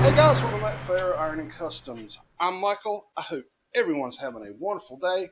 Hey guys, welcome back to Fair Ironing Customs. I'm Michael. I hope everyone's having a wonderful day.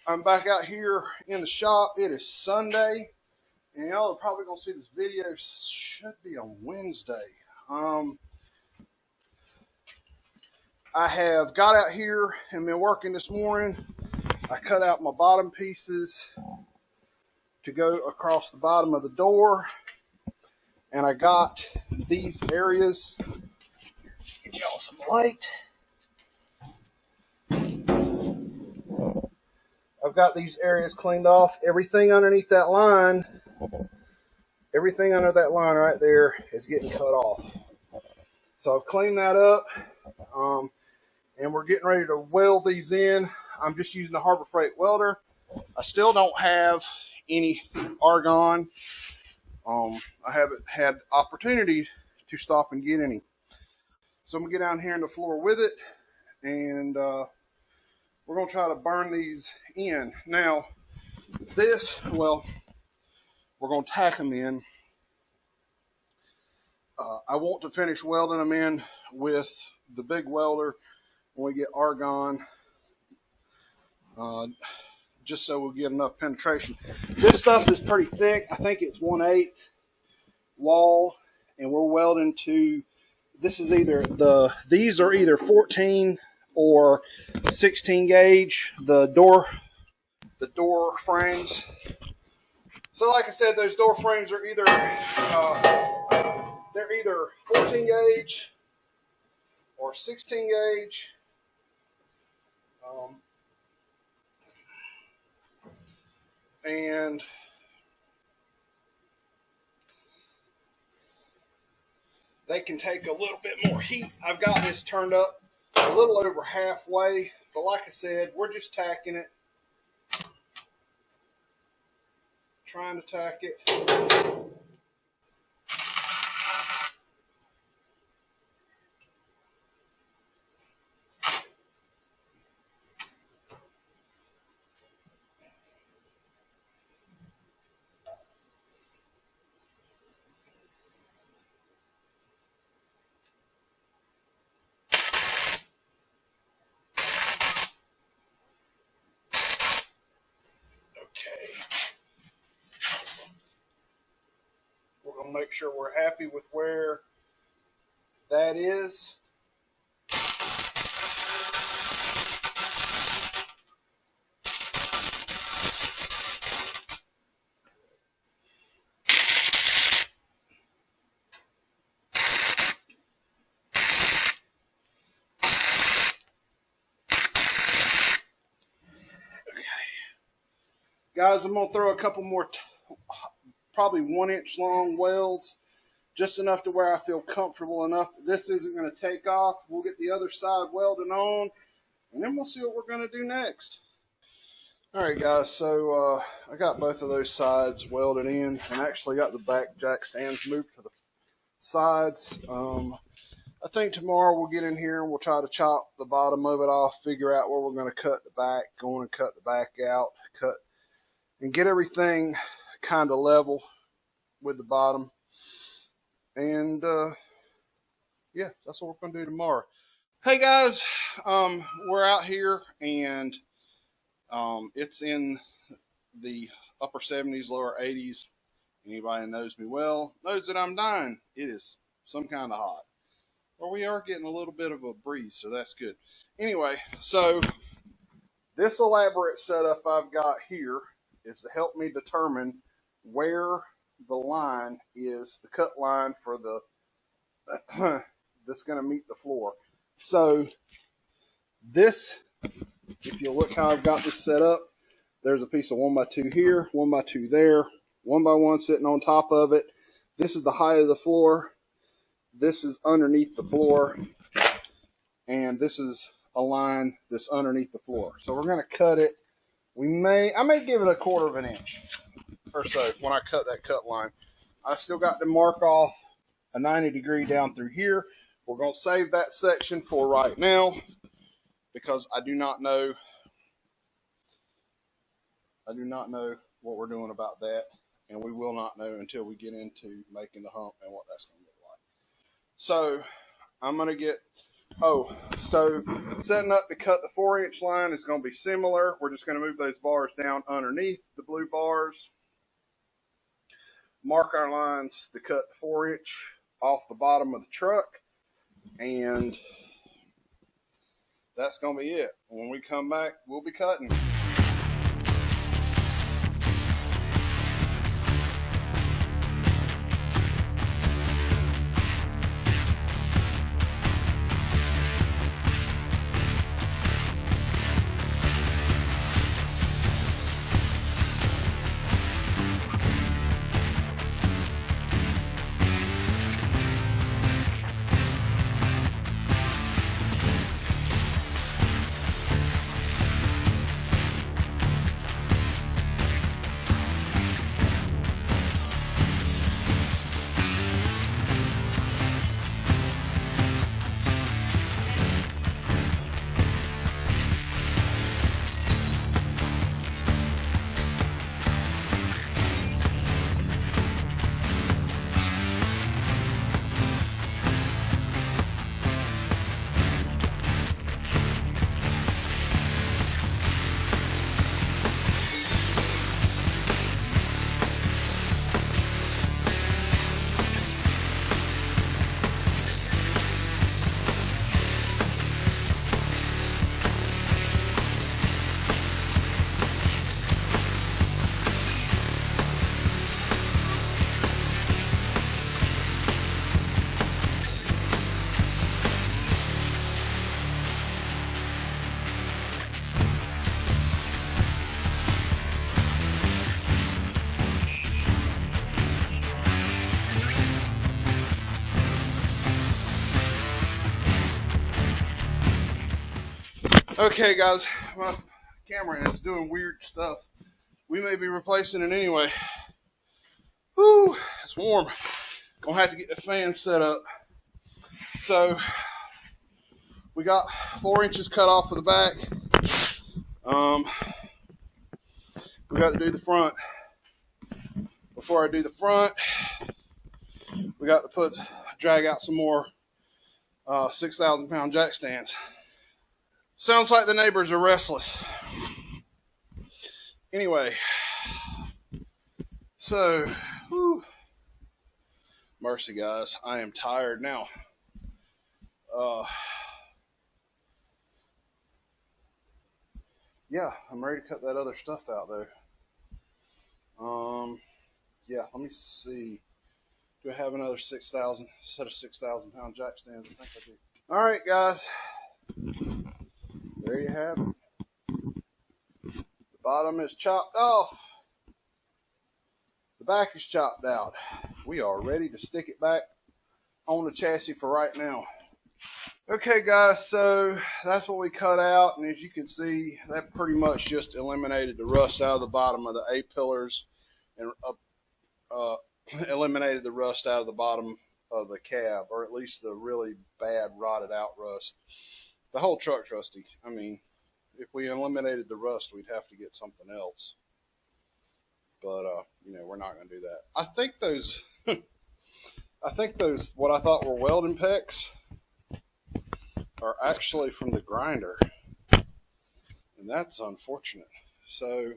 I'm back out here in the shop. It is Sunday, and y'all are probably gonna see this video. Should be on Wednesday. I have got out here and been working this morning. I cut out my bottom pieces to go across the bottom of the door, and I got these areas. Get y'all some light. I've got these areas cleaned off. Everything underneath that line, everything under that line right there is getting cut off. So I've cleaned that up, and we're getting ready to weld these in. I'm just using a Harbor Freight welder. I still don't have any argon. I haven't had opportunity to stop and get any. So I'm going to get down here in the floor with it, and we're going to try to burn these in. Now, we're going to tack them in. I want to finish welding them in with the big welder when we get argon, just so we'll get enough penetration. This stuff is pretty thick. I think it's 1/8 wall, and we're welding to, these are either 14 or 16 gauge, the door frames. So like I said, those door frames are either they're either 14 gauge or 16 gauge. And they can take a little bit more heat. I've got this turned up a little over halfway, but like I said, we're just tacking it, trying to tack it. Okay. We're going to make sure we're happy with where that is. Guys, I'm going to throw a couple more, probably 1-inch long welds, just enough to where I feel comfortable enough that this isn't going to take off. We'll get the other side welded on, and then we'll see what we're going to do next. All right, guys, so I got both of those sides welded in, and actually got the back jack stands moved to the sides. I think tomorrow we'll get in here and we'll try to chop the bottom of it off, figure out where we're going to cut the back, go and cut the back out, and get everything kind of level with the bottom. And yeah, that's what we're going to do tomorrow. Hey guys, we're out here, and it's in the upper 70s, lower 80s. Anybody that knows me well knows that I'm dying. It is some kind of hot. Well, we are getting a little bit of a breeze, so that's good. Anyway, so this elaborate setup I've got here is to help me determine where the line is, the cut line for the that's going to meet the floor. So this, if you look how I've got this set up, there's a piece of 1x2 here, 1x2 there, 1x1 sitting on top of it. This is the height of the floor. This is underneath the floor, and this is a line that's underneath the floor. So we're going to cut it. I may give it a 1/4 of an inch or so when I cut that cut line. I still got to mark off a 90-degree down through here. We're going to save that section for right now because I do not know what we're doing about that, and we will not know until we get into making the hump and what that's going to look like. So I'm going to get, so setting up to cut the 4-inch line is going to be similar. We're just going to move those bars down underneath the blue bars. Mark our lines to cut the 4-inch off the bottom of the truck. And that's going to be it. When we come back, we'll be cutting. Okay, guys, my camera is doing weird stuff. We may be replacing it anyway. Whew, it's warm. Gonna have to get the fan set up. So, we got 4 inches cut off of the back. We got to do the front. Before I do the front, we got to drag out some more 6,000 pound jack stands. Sounds like the neighbors are restless. Anyway, so, whew, mercy, guys. I am tired now. Yeah, I'm ready to cut that other stuff out, though. Yeah, let me see. Do I have another 6,000 set of 6,000 pound jack stands? I think I do. All right, guys. There you have it. The bottom is chopped off. The back is chopped out. We are ready to stick it back on the chassis for right now. Okay, guys, so that's what we cut out, and as you can see, that pretty much just eliminated the rust out of the bottom of the A-pillars and eliminated the rust out of the bottom of the cab, or at least the really bad rotted out rust. The whole truck's rusty. I mean, if we eliminated the rust, we'd have to get something else. But, we're not going to do that. I think those, what I thought were welding pegs are actually from the grinder. And that's unfortunate. So,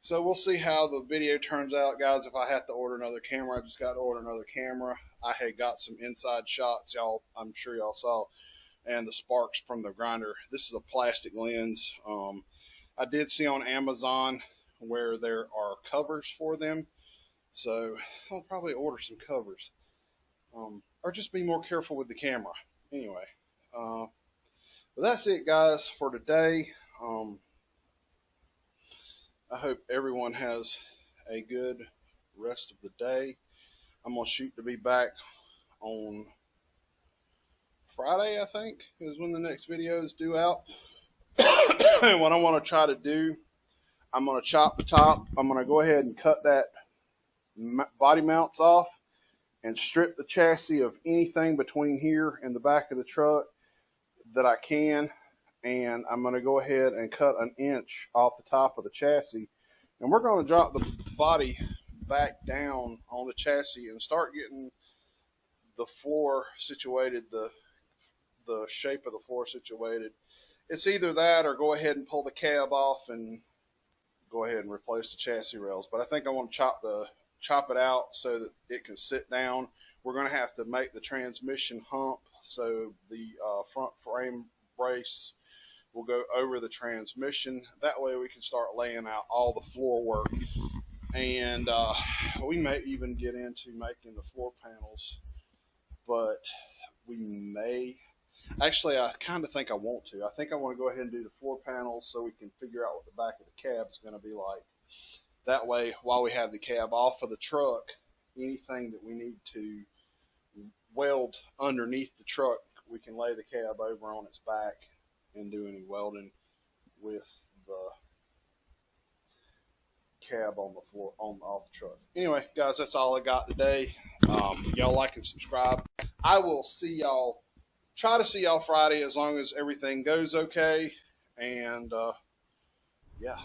so we'll see how the video turns out, guys. If I have to order another camera, I just got to order another camera. I had got some inside shots, y'all. I'm sure y'all saw, and the sparks from the grinder. This is a plastic lens. I did see on Amazon where there are covers for them, so I'll probably order some covers, or just be more careful with the camera. Anyway, but that's it, guys, for today. I hope everyone has a good rest of the day. I'm going to shoot to be back on Friday, I think, is when the next video is due out. And what I want to try to do, I'm going to chop the top. I'm going to go ahead and cut that body mounts off and strip the chassis of anything between here and the back of the truck that I can. And I'm going to go ahead and cut 1 inch off the top of the chassis. And we're going to drop the body back down on the chassis and start getting the floor situated, the shape of the floor situated. It's either that or go ahead and pull the cab off and go ahead and replace the chassis rails. But I think I want to chop it out so that it can sit down. We're going to have to make the transmission hump so the front frame brace will go over the transmission. That way we can start laying out all the floor work. And we may even get into making the floor panels, but we may. Actually, I kind of think I want to. I think I want to go ahead and do the floor panels so we can figure out what the back of the cab is going to be like. That way, while we have the cab off of the truck, anything that we need to weld underneath the truck, we can lay the cab over on its back and do any welding with the cab on the floor off the truck. Anyway, guys, that's all I got today. Y'all like and subscribe. I will see y'all. Try to see y'all Friday as long as everything goes okay. And yeah.